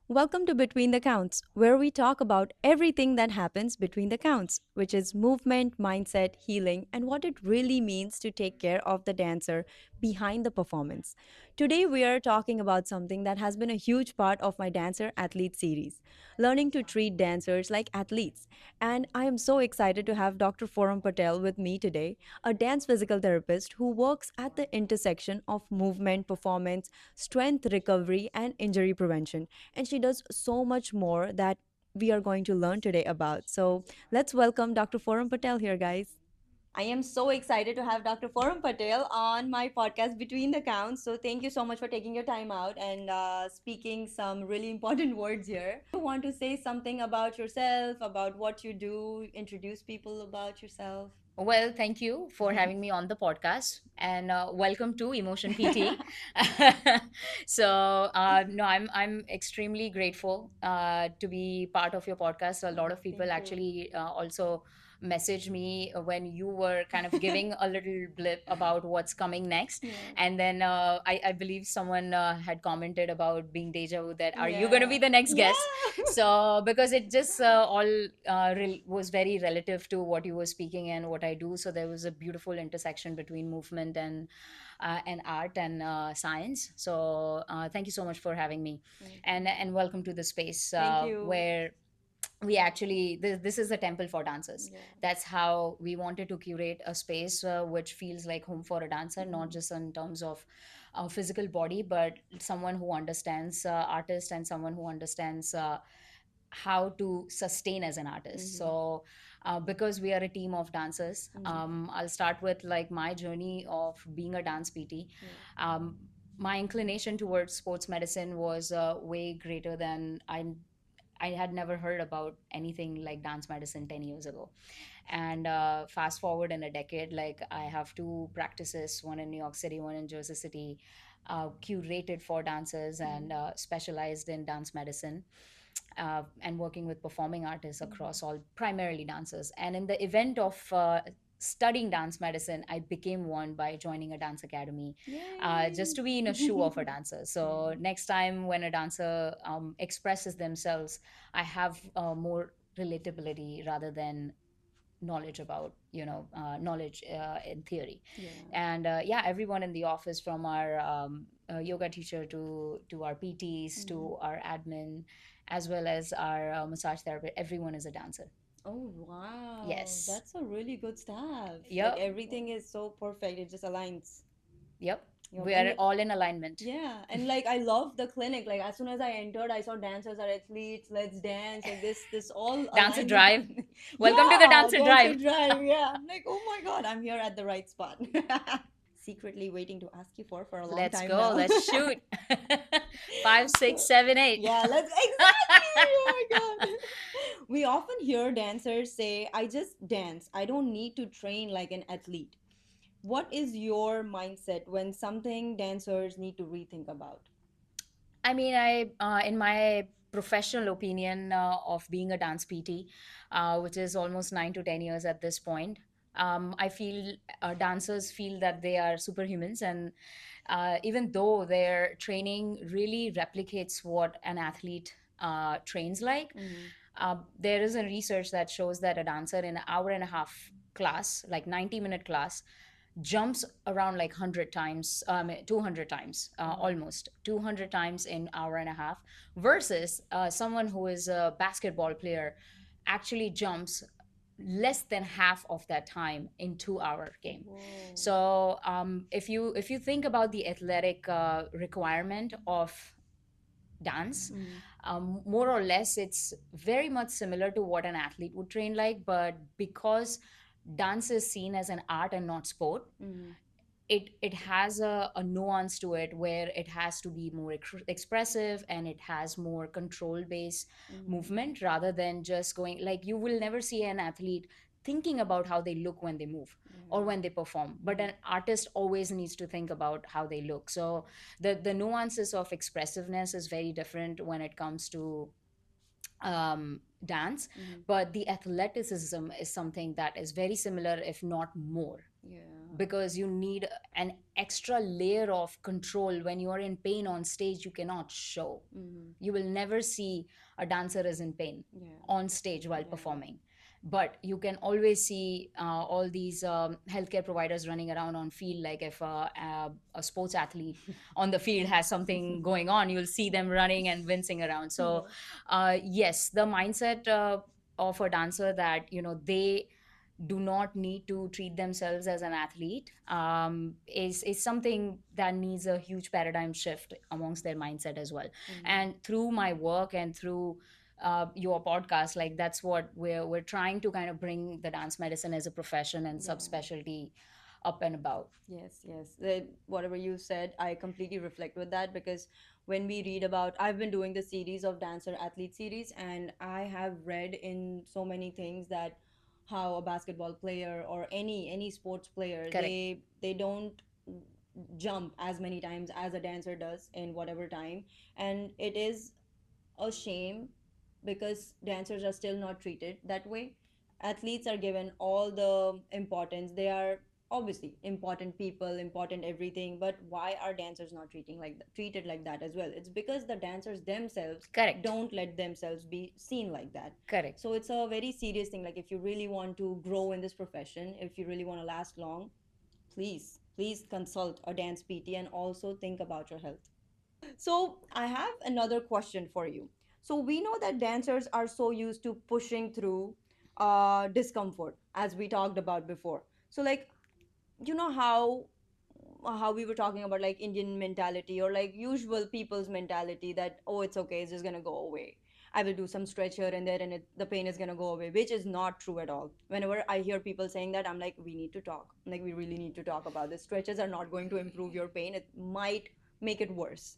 Welcome to Between the Counts, where we talk about everything that happens between the counts, which is movement, mindset, healing, and what it really means to take care of the dancer behind the performance. Today, we are talking about something that has been a huge part of my Dancer Athlete series, learning to treat dancers like athletes. And I am so excited to have Dr. Foram Patel with me today, a dance physical therapist who works at the intersection of movement, performance, strength recovery, and injury prevention. And she does so much more that we are going to learn today about. So let's welcome Dr. Foram Patel here, guys. I am so excited to have Dr. Foram Patel on my podcast Between the Counts. So thank you so much for taking your time out and speaking some really important words here. You want to say something about yourself, about what you do, introduce people about yourself? Well, thank you for having me on the podcast and welcome to Emotion PT. So, no, I'm extremely grateful to be part of your podcast. A lot of people Thank you. actually also messaged me when you were kind of giving a little blip about what's coming next. Yeah. And then I believe someone had commented about being deja vu that are you going to Yeah. be the next Yeah. guest? So because it just all was very relative to what you were speaking and what I do, so there was a beautiful intersection between movement and art and science. So thank you so much for having me, Thank and welcome to the space Thank you. where we actually this is a temple for dancers. Yeah. That's how we wanted to curate a space which feels like home for a dancer, not just in terms of physical body, but someone who understands artist and someone who understands how to sustain as an artist. So because we are a team of dancers, I'll start with like my journey of being a dance PT. um, my inclination towards sports medicine was way greater than I had never heard about anything like dance medicine 10 years ago. And fast forward in a decade, like I have two practices, one in New York City, one in Jersey City, curated for dancers and specialized in dance medicine, and working with performing artists across all, primarily dancers. And in the event of studying dance medicine, I became one by joining a dance academy, just to be in a shoe of a dancer. So next time when a dancer expresses themselves, I have more relatability rather than knowledge about knowledge in theory. Yeah. And yeah, everyone in the office, from our yoga teacher to our PTs to our admin, as well as our massage therapist, everyone is a dancer. Oh wow, Yes. that's a really good staff. Like Yep. everything is so perfect. It just aligns. Yep. Yep. We are all in alignment. Yeah, and like I love the clinic. Like as soon as I entered, I saw dancers are athletes. Let's dance. Like this all Dancer aligned with. drive. Welcome to the Yeah, dancer dance drive. and drive. Yeah, I'm like oh my god, I'm here at the right spot. Secretly waiting to ask you for a long Let's time go. now. Let's shoot. Five, six, seven, eight. Yeah, let's exactly. Oh my god. We often hear dancers say, I just dance. I don't need to train like an athlete. What is your mindset when something dancers need to rethink about? I mean, in my professional opinion of being a dance PT, which is almost 9 to 10 years at this point, I feel dancers feel that they are superhumans, and even though their training really replicates what an athlete trains like, there is a research that shows that a dancer in an hour and a half class, like 90-minute class, jumps around like 100 times, 200 times, almost 200 times in hour and a half, versus someone who is a basketball player actually jumps less than half of that time in 2 hour game. Whoa. So if you think about the athletic requirement of dance, more or less it's very much similar to what an athlete would train like, but because dance is seen as an art and not sport, it has a nuance to it where it has to be more expressive, and it has more control based movement rather than just going, like you will never see an athlete thinking about how they look when they move or Yeah. when they perform, but an artist always needs to think about how they look. So the nuances of expressiveness is very different when it comes to dance, Mm-hmm. but the athleticism is something that is very similar, if not more, Yeah. because you need an extra layer of control. When you are in pain on stage, you cannot show. Mm-hmm. You will never see a dancer is in pain Yeah. on stage while Yeah. performing, but you can always see all these healthcare providers running around on field. Like if a sports athlete on the field has something going on, you'll see them running and wincing around. So Yeah. yes, the mindset of a dancer, that they do not need to treat themselves as an athlete, is something that needs a huge paradigm shift amongst their mindset as well. Mm-hmm. And through my work and through your podcast, like that's what we're trying to kind of bring the dance medicine as a profession and Yeah. subspecialty up and about. Yes, yes. Whatever you said, I completely reflect with that because when we read about, I've been doing the series of dancer athlete series, and I have read in so many things that how a basketball player or any sports player, Correct. they don't jump as many times as a dancer does in whatever time, and it is a shame because dancers are still not treated that way. Athletes are given all the importance. They are obviously important people, important everything, but why are dancers not treated like that as well? It's because the dancers themselves Correct. don't let themselves be seen like that. Correct. So it's a very serious thing. Like if you really want to grow in this profession, if you really want to last long, please consult a dance PT and also think about your health. So, I have another question for you. So, we know that dancers are so used to pushing through discomfort, as we talked about before. So, like, you know how we were talking about like Indian mentality or like usual people's mentality that oh it's okay, it's just gonna go away. I will do some stretch here and there and the pain is gonna go away, which is not true at all. Whenever I hear people saying that, I'm like, we need to talk. Like we really need to talk about this. Stretches are not going to improve your pain. It might make it worse.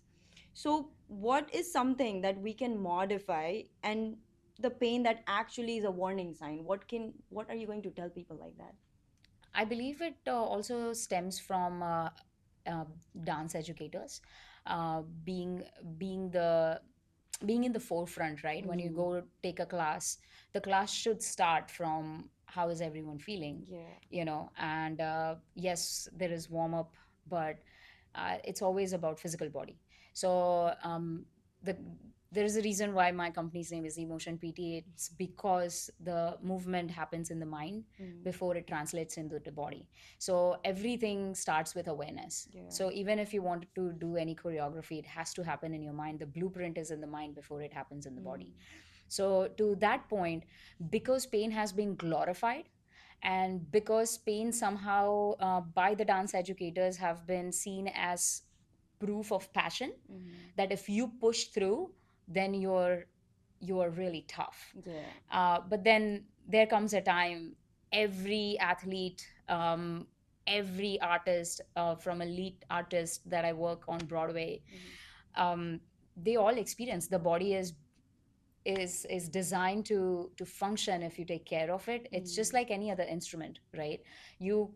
So, what is something that we can modify and the pain that actually is a warning sign? What are you going to tell people like that? I believe it also stems from uh, dance educators being being the being in the forefront, right? When you Mm. go take a class, the class should start from how is everyone feeling, Yeah. and yes, there is warm up, but it's always about physical body. So the there is a reason why my company's name is Emotion PT. It's because the movement happens in the mind Mm. before it translates into the body. So everything starts with awareness. Yeah. So even if you wanted to do any choreography, it has to happen in your mind. The blueprint is in the mind before it happens in the Mm. body. So to that point, because pain has been glorified, and because pain somehow by the dance educators have been seen as proof of passion, Mm. that if you push through, then you're really tough. Yeah. But then there comes a time, every athlete, every artist, from elite artists that I work on Broadway, Mhm. they all experience, the body is designed to function if you take care of it. It's just Mm. like any other instrument, right? You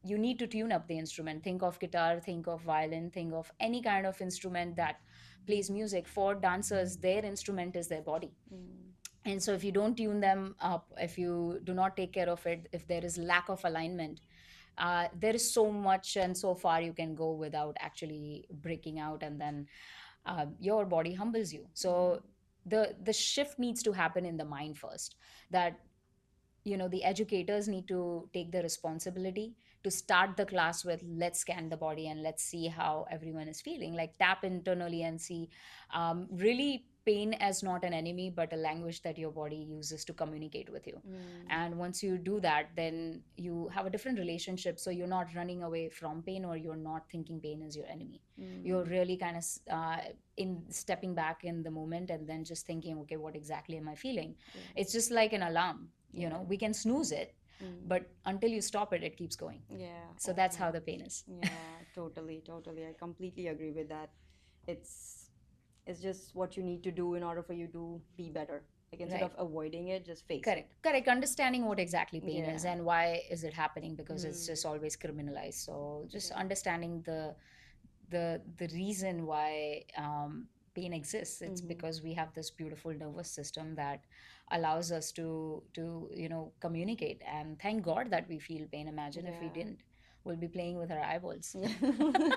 you need to tune up the instrument. Think of guitar, think of violin, think of any kind of instrument that plays music. For dancers, their instrument is their body. Mm. And so if you don't tune them up, if you do not take care of it, if there is lack of alignment, there is so much and so far you can go without actually breaking out, and then your body humbles you. So the shift needs to happen in the mind first, that the educators need to take the responsibility to start the class with, let's scan the body and let's see how everyone is feeling. Like tap internally and see, really, pain as not an enemy but a language that your body uses to communicate with you. Mm. And once you do that, then you have a different relationship. So you're not running away from pain, or you're not thinking pain is your enemy. You're Mm. really kind of in stepping back in the moment and then just thinking, okay, what exactly am I feeling? Yeah. It's just like an alarm. Yeah. We can snooze it, Mm. but until you stop it, it keeps going. Yeah. So Oh that's my. how the pain is. Yeah. Totally. Totally. I completely agree with that. It's it's just what you need to do in order for you to be better. Like instead of Right. avoiding it, just face it. Correct. Correct. Understanding what exactly pain is Yeah. and why is it happening, because it's just Hmm. always criminalized. So just Yeah. understanding the reason why pain exists. It's Mm-hmm. because we have this beautiful nervous system that allows us to communicate. And thank God that we feel pain. Imagine if we Yeah. didn't, we'll be playing with our eyeballs. Yeah.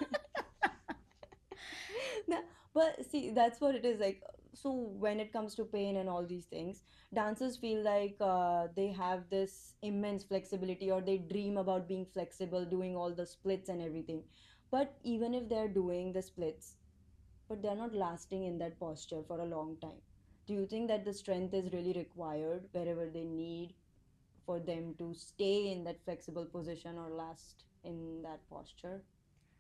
No, but see, that's what it is like. So when it comes to pain and all these things, dancers feel like they have this immense flexibility, or they dream about being flexible, doing all the splits and everything. But even if they're doing the splits, but they're not lasting in that posture for a long time. Do you think that the strength is really required wherever they need for them to stay in that flexible position or last in that posture?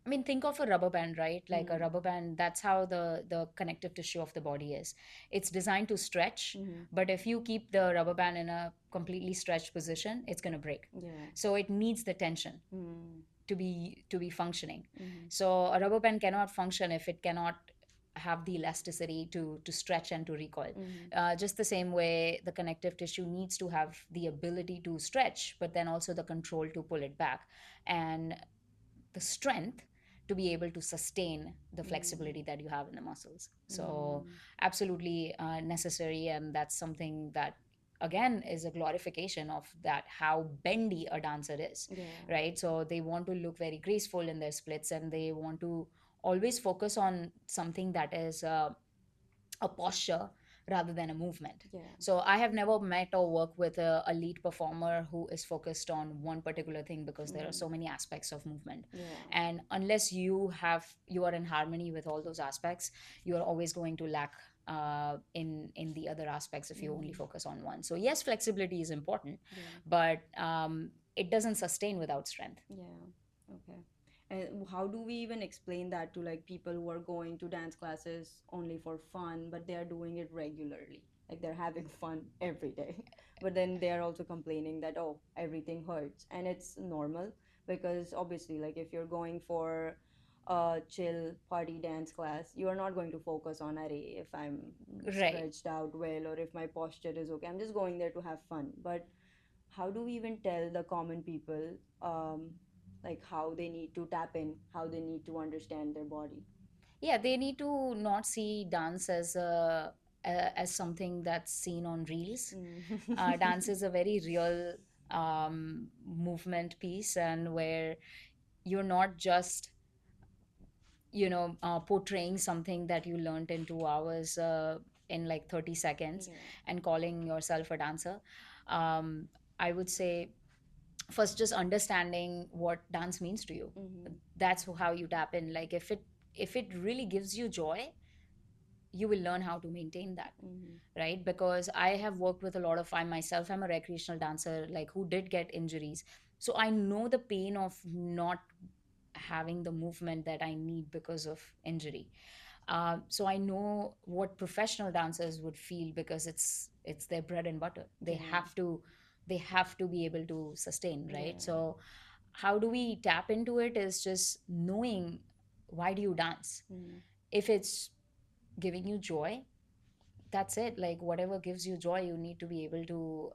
I mean, think of a rubber band, right? Like a Mm. rubber band, that's how the connective tissue of the body is. It's designed to stretch, Mm-hmm. but if you keep the rubber band in a completely stretched position, it's going to break. Yeah. So it needs the tension Mm. to be functioning. Mm-hmm. So a rubber band cannot function if it cannot have the elasticity to stretch and to recoil. Mm-hmm. Just the same way the connective tissue needs to have the ability to stretch, but then also the control to pull it back, and the strength to be able to sustain the Mm. flexibility that you have in the muscles. So Mm. absolutely necessary, and that's something that again is a glorification of that how bendy a dancer is, Yeah. right? So they want to look very graceful in their splits, and they want to always focus on something that is a posture rather than a movement. Yeah. So I have never met or worked with a lead performer who is focused on one particular thing, because there are Mm. so many aspects of movement. Yeah. And unless you are in harmony with all those aspects, you are always going to lack in the other aspects if you only Mm. focus on one. So yes, flexibility is important, Yeah. but it doesn't sustain without strength. Yeah. Okay. And how do we even explain that to like people who are going to dance classes only for fun, but they are doing it regularly? Like they're having fun every day. But then they are also complaining that, oh, everything hurts. And it's normal because obviously, like if you're going for a chill party dance class, you are not going to focus on, array, if I'm Right. stretched out well or if my posture is okay. I'm just going there to have fun. But how do we even tell the common people like how they need to tap in, how they need to understand their body? Yeah, they need to not see dance as as something that's seen on reels. Mm. Dance is a very real movement piece, and where you're not just portraying something that you learned in 2 hours in like 30 seconds Yeah. and calling yourself a dancer. um, I would say first just understanding what dance means to you. Mm-hmm. That's how you tap in. Like if it really gives you joy, you will learn how to maintain that, Mm-hmm. right? Because I have worked with a lot of, I myself am a recreational dancer, like who did get injuries. So I know the pain of not having the movement that I need because of injury. So I know what professional dancers would feel, because it's their bread and butter. They Yeah. have to be able to sustain, right? Yeah. So how do we tap into it is just knowing, why do you dance? Mm. If it's giving you joy, that's it. Like whatever gives you joy, you need to be able to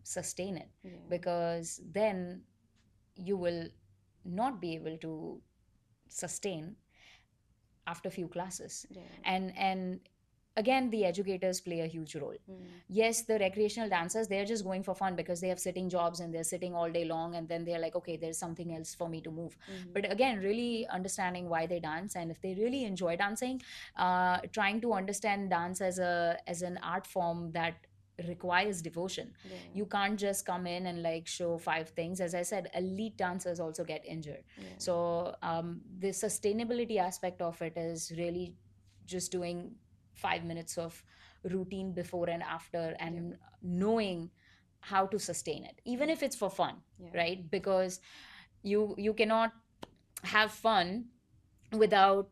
sustain it, Yeah. because then you will not be able to sustain after few classes. Yeah. And again, the educators play a huge role. Mm. Yes, the recreational dancers, they're just going for fun because they have sitting jobs and they're sitting all day long, and then they're like, okay, there's something else for me to move. Mm-hmm. But again, really understanding why they dance, and if they really enjoy dancing, trying to understand dance as an art form that requires devotion. Yeah. You can't just come in and like show five things. As I said, elite dancers also get injured. Yeah. So the sustainability aspect of it is really just doing 5 minutes of routine before and after, Yep. and knowing how to sustain it, even Yeah. if it's for fun, Yeah. right? Because you cannot have fun without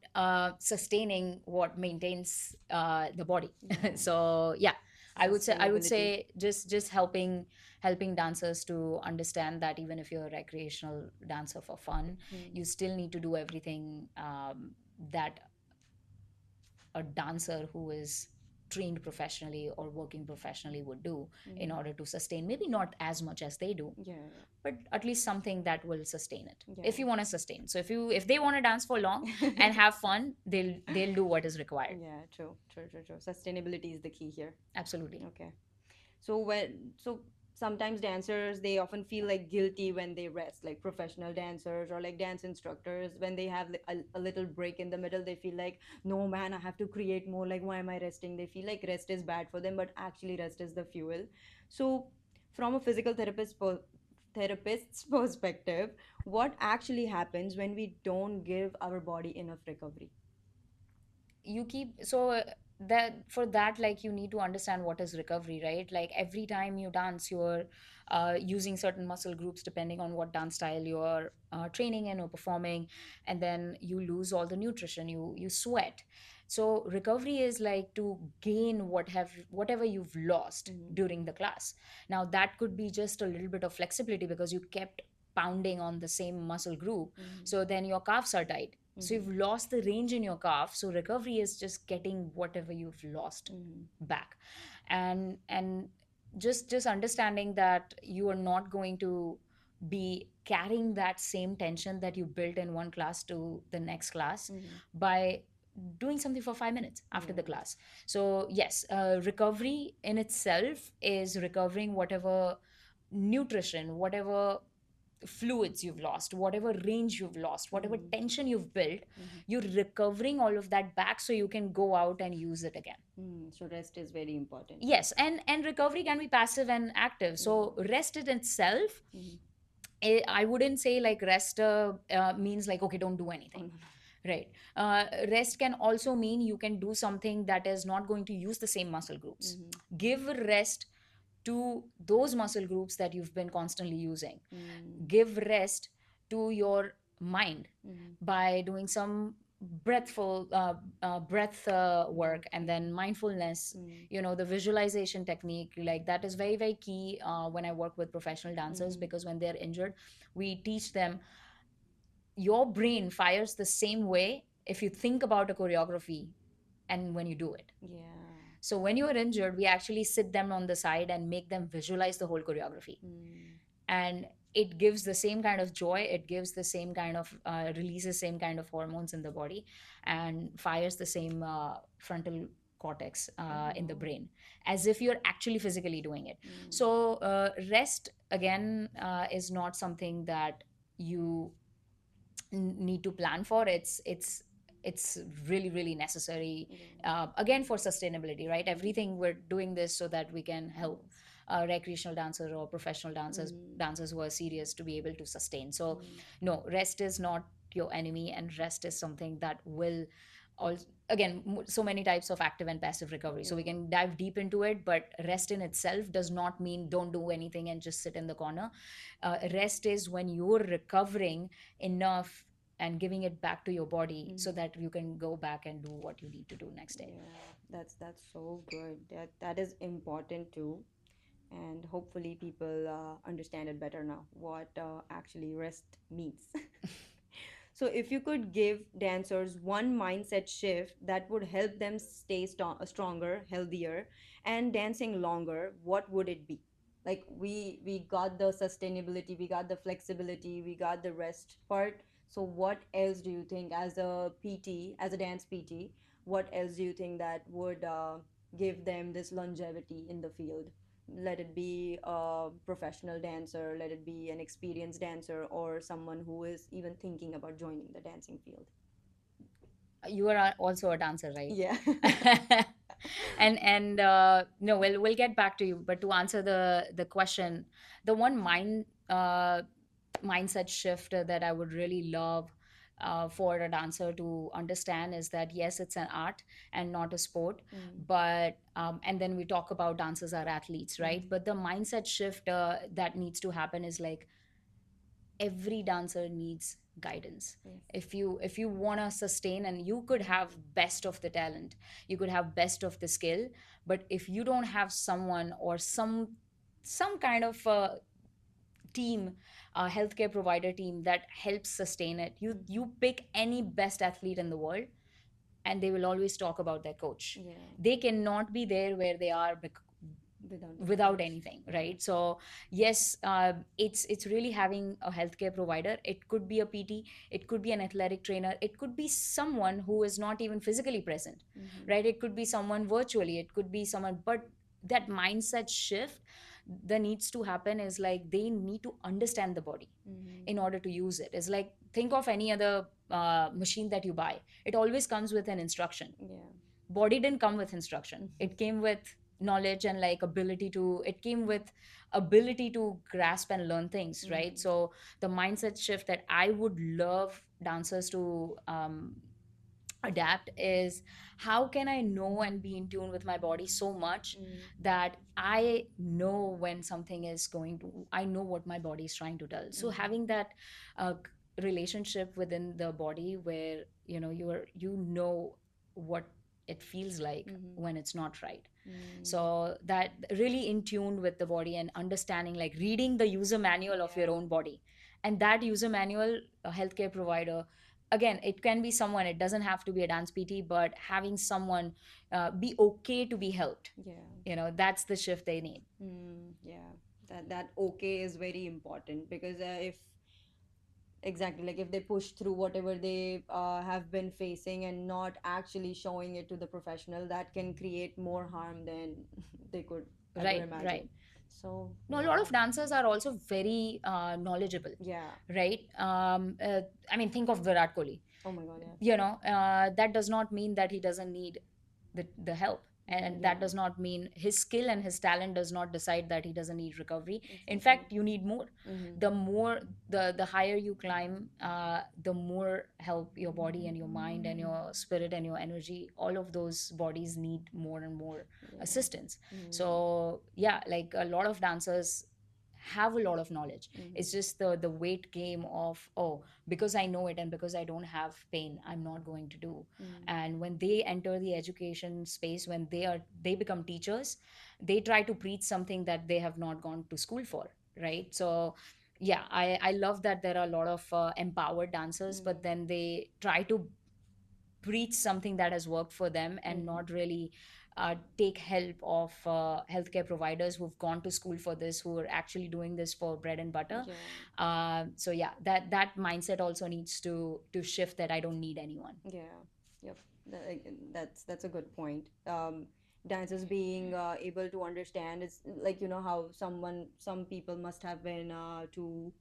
sustaining what maintains the body. Yeah. So yeah, I would say Sustainability. just helping dancers to understand that even if you're a recreational dancer for fun, Mm. you still need to do everything that a dancer who is trained professionally or working professionally would do in Mm. order to sustain, maybe not as much as they do, Yeah, yeah, but at least something that will sustain it yeah. if you want to sustain. So if they want to dance for long and have fun, they'll do what is required. Yeah, true, true, true, true. Sustainability is the key here. Absolutely. Okay. So sometimes dancers, they often feel like guilty when they rest, like professional dancers or like dance instructors, when they have a little break in the middle, they feel like, no man, I have to create more, like why am I resting? They feel like rest is bad for them, but actually rest is the fuel. So from a physical therapist's perspective, what actually happens when we don't give our body enough recovery? You keep so that for that, like, you need to understand what is recovery, right? Like every time you dance, you're using certain muscle groups depending on what dance style you're training in or performing, and then you lose all the nutrition, you sweat. So recovery is like to gain whatever you've lost Mm-hmm. during the class. Now that could be just a little bit of flexibility because you kept pounding on the same muscle group, Mm-hmm. so then your calves are tight, so Mm-hmm. you've lost the range in your calf. So recovery is just getting whatever you've lost Mm-hmm. back. And just understanding that you are not going to be carrying that same tension that you built in one class to the next class Mm-hmm. by doing something for 5 minutes after the Yeah. class. So yes, recovery in itself is recovering whatever nutrition, whatever fluids you've lost, whatever range you've lost, whatever Mm-hmm. tension you've built, Mm-hmm. you're recovering all of that back so you can go out and use it again. Mm, so rest is very important. Yes, and recovery can be passive and active. Yeah. So rest in itself, Mm-hmm. I wouldn't say like rest means like, okay, don't do Oh, anything. no, no. Right. Rest can also mean you can do something that is not going to use the same muscle groups. Mm-hmm. Give rest to those muscle groups that you've been constantly using. Mm-hmm. Give rest to your mind Mm-hmm. by doing some breath work, Work. and Yeah. then mindfulness. Mm-hmm. The visualization technique, like that is very very key when I work with professional dancers, Mm-hmm. because when they're injured, we teach them your brain fires the same way if you think about a choreography and when you do it. Yeah. So when you are injured, we actually sit them on the side and make them visualize the whole choreography. Mm. And it gives the same kind of joy, it gives the same kind of releases same kind of hormones in the body, and fires the same frontal cortex Oh, in the wow. brain, as if you're actually physically doing it. Mm. So rest again is not something that you need to plan for. It's really really necessary, Yeah. again, for sustainability, right? Everything we're doing this so that we can help Yes. recreational dancers or professional dancers, Mm. dancers who are serious, to be able to sustain. So Mm. no, rest is not your enemy, and rest is something that will all, again, so many types of active and passive recovery, so we Yeah. can dive deep into it. But rest in itself does not mean don't do anything and just sit in the corner. Rest is when you're recovering enough and giving it back to your body so Mm. that you can go back and do what you need to do next day. Yeah. That's so good. That is important too. And hopefully people understand it better now, what actually rest means. So if you could give dancers one mindset shift that would help them stay stronger, healthier, and dancing longer, what would it be? Like we got the sustainability, we got the flexibility, we got the rest part. So what else do you think, as a PT, as a dance PT, what else do you think that would give them this longevity in the field? Let it be a professional dancer, let it be an experienced dancer, or someone who is even thinking about joining the dancing field. You are also a dancer, right? Yeah. And no, we'll get back to you, but to answer the question, the one mindset shift that I would really love for a dancer to understand is that yes, it's an art and not a sport. Mm. But and then we talk about dancers are athletes, right? Mm. But the mindset shift that needs to happen is like every dancer needs guidance. Yes. If you want to sustain, and you could have best of the talent, you could have best of the skill, but if you don't have someone or some kind of team, a healthcare provider team that helps sustain it, you Mm. you pick any best athlete in the world, and they will always talk about their coach. Yeah. They cannot be there where they are Without their without coach. anything, Yeah. right? So yes, it's really having a healthcare provider. It could be a PT, it could be an athletic trainer, it could be someone who is not even physically present, Mm-hmm. right? It could be someone virtually, it could be someone, but that mindset shift that needs to happen is like they need to understand the body Mm-hmm. in order to use it. It's like, think of any other machine that you buy. It always comes with an instruction. Yeah. Body didn't come with instruction, Mm-hmm. it came with knowledge and like ability to, it came with ability to grasp and learn things, right? Mm-hmm. So the mindset shift that I would love dancers to adapt is, how can I know and be in tune with my body so much that I know when something is going to, I know what my body is trying to tell. So Mm-hmm. having that uh, relationship within the body where you know what it feels like Mm-hmm. when it's not right. Mm. So that really in tune with the body and understanding, like reading the user manual of your Yeah. own body. And that user manual, a healthcare provider, again, it can be someone, it doesn't have to be a dance PT, but having someone be okay to be helped, Yeah. that's the shift they need. Yeah. That okay is very important because if exactly like if they push through whatever they have been facing and not actually showing it to the professional, that can create more harm than they could ever Right, right. imagine. So No, a lot yeah. of dancers are also very knowledgeable, Yeah. right? I mean, think of Virat Kohli. Oh my god. Yeah. That does not mean that he doesn't need the help, and Yeah. that does not mean his skill and his talent does not decide that he doesn't need recovery. In Exactly. fact, you need more. Mm-hmm. The more, the higher you climb, the more help your body and your mind and your spirit and your energy, all of those bodies need more and more Yeah. assistance. Mm-hmm. So yeah, like a lot of dancers have a lot of knowledge. It's Mm-hmm. just the weight game of, oh, because I know it and because I don't have pain, I'm not going to do. And when they enter the education space, when they become teachers, they try to preach something that they have not gone to school for, right? So yeah, I love that there are a lot of empowered dancers, but Mm-hmm. then they try to preach something that has worked for them and Mm-hmm. not really take help of healthcare providers who've gone to school for this, who are actually doing this for bread and butter. Yeah. So yeah, that mindset also needs to shift, that I don't need anyone. Yeah, yep. That's a good point. Dancers being able to understand, it's like how some people must have been to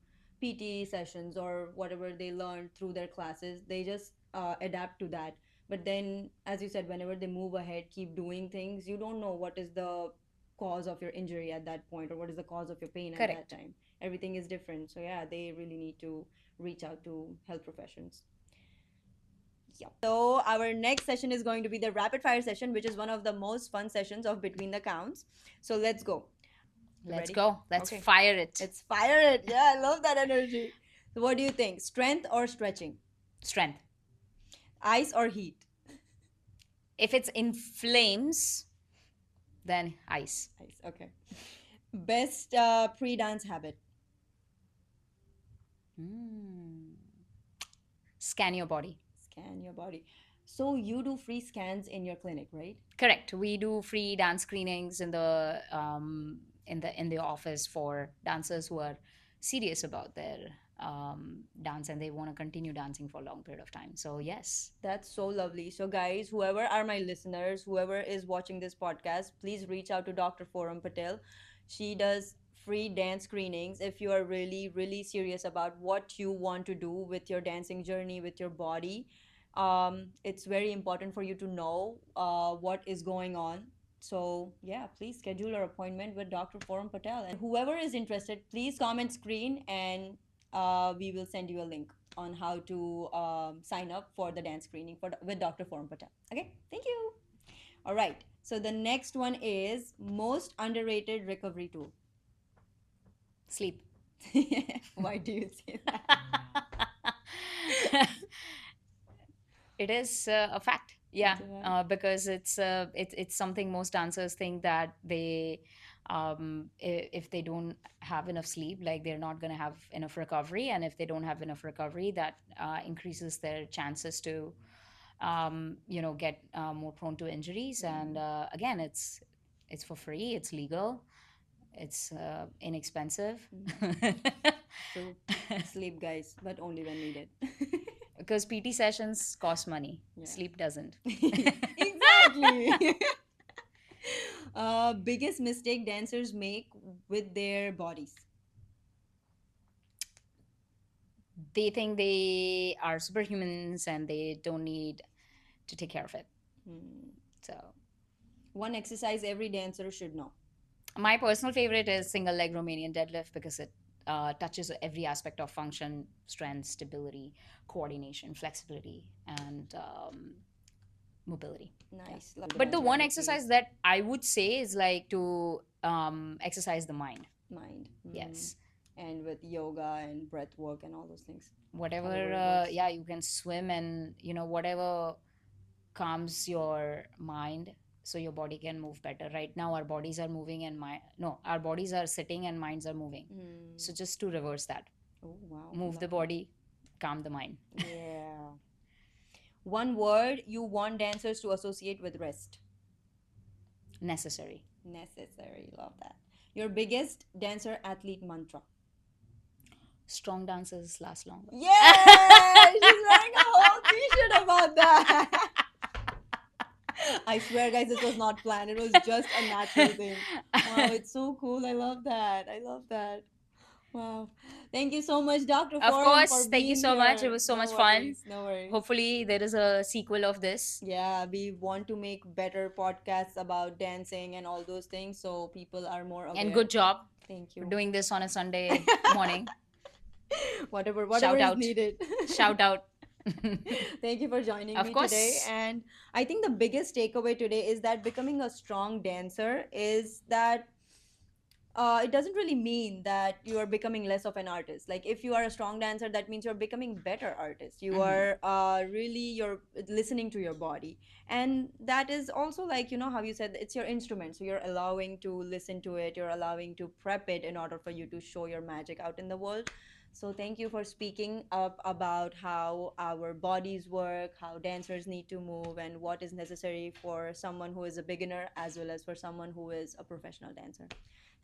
PT sessions or whatever they learned through their classes. They just adapt to that. But then, as you said, whenever they move ahead, keep doing things, you don't know what is the cause of your injury at that point or what is the cause of your pain at that Correct. time. Everything is different. So yeah, they really need to reach out to health professions. Yep. So our next session is going to be the rapid fire session, which is one of the most fun sessions of Between the Counts. So let's go. You Let's ready? go, let's Okay. fire it. Let's fire it. Yeah, I love that energy. So what do you think? Strength or stretching? Strength. Ice or heat? If it's in flames, then ice. Ice. Okay. Best pre-dance habit? Mm. Scan your body. Scan your body. So you do free scans in your clinic, right? Correct. We do free dance screenings in the office for dancers who are serious about their dance and they want to continue dancing for a long period of time. So yes. That's so lovely. So, guys, whoever are my listeners, whoever is watching this podcast, please reach out to Dr. Foram Patel. She does free dance screenings if you are really, really serious about what you want to do with your dancing journey, with your body. It's very important for you to know what is going on. So, yeah, please schedule your appointment with Dr. Foram Patel. And whoever is interested, please comment screen and we will send you a link on how to sign up for the dance screening with Dr. Foram Patel. Okay, thank you. All right. So the next one is most underrated recovery tool. Sleep. Why do you say that? It is a fact. Yeah, It's a fact. because it's something most dancers think that they if they don't have enough sleep, like they're not going to have enough recovery, and if they don't have enough recovery, that increases their chances to get more prone to injuries. And again, it's for free, it's legal, it's inexpensive. True. Sleep, guys, but only when needed. Because PT sessions cost money, Yeah. sleep doesn't. Exactly. Biggest mistake dancers make with their bodies. They think they are superhumans and they don't need to take care of it. Hmm. So One exercise every dancer should know. my personal favorite is single leg Romanian deadlift because it touches every aspect of function, strength, stability, coordination, flexibility, and mobility. Yeah. Nice. Love the But the bunch of one activities. exercise that I would say is like to exercise the mind. Mind. Yes. And with yoga and breath work and all those things. Whatever, However it works. yeah, you can swim, and whatever calms your mind so your body can move better. Right now our bodies are moving and my no our bodies are sitting and minds are moving. So just to reverse that, Oh wow. move the body, calm the mind. Yeah. One word you want dancers to associate with rest. Necessary. Necessary. Love that. Your biggest dancer athlete mantra. Strong dancers last longer. Yeah, she's wearing a whole t-shirt about that. I swear, guys, this was not planned. It was just a natural thing. Wow, it's so cool. I love that. I love that. Wow. Thank you so much, Dr. Of Forum, for course, thank you being so much. It here. was so No much fun. worries. No worries. Hopefully, there is a sequel of this. Yeah, we want to make better podcasts about dancing and all those things so people are more aware. And good job Thank for you. doing this on a Sunday morning. Whatever Shout is out. needed. Shout out. Thank you for joining Of me today. course. And I think the biggest takeaway today is that becoming a strong dancer is that it doesn't really mean that you are becoming less of an artist. Like if you are a strong dancer, that means you're becoming better artist. You are really you're listening to your body, and that is also like how you said it's your instrument. So you're allowing to listen to it. You're allowing to prep it in order for you to show your magic out in the world. So thank you for speaking up about how our bodies work, how dancers need to move, and what is necessary for someone who is a beginner as well as for someone who is a professional dancer.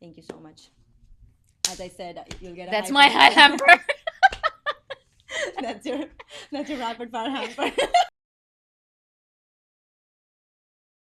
Thank you so much. As I said, you'll get a That's high my five. high hamper. that's your that's your rapid fire hamper.